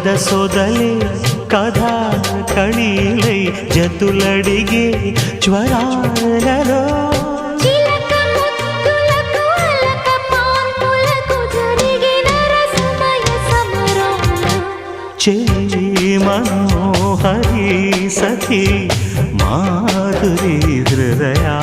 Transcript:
సొదలే కథా కళీలై జతులడిగే జ్వరాలలో చిలక ముద్దులకు అలక పాన్పులకు జరిగిన రసమయ సమరాలు చెలి మనోహరి సఖి మాధురి హృదయా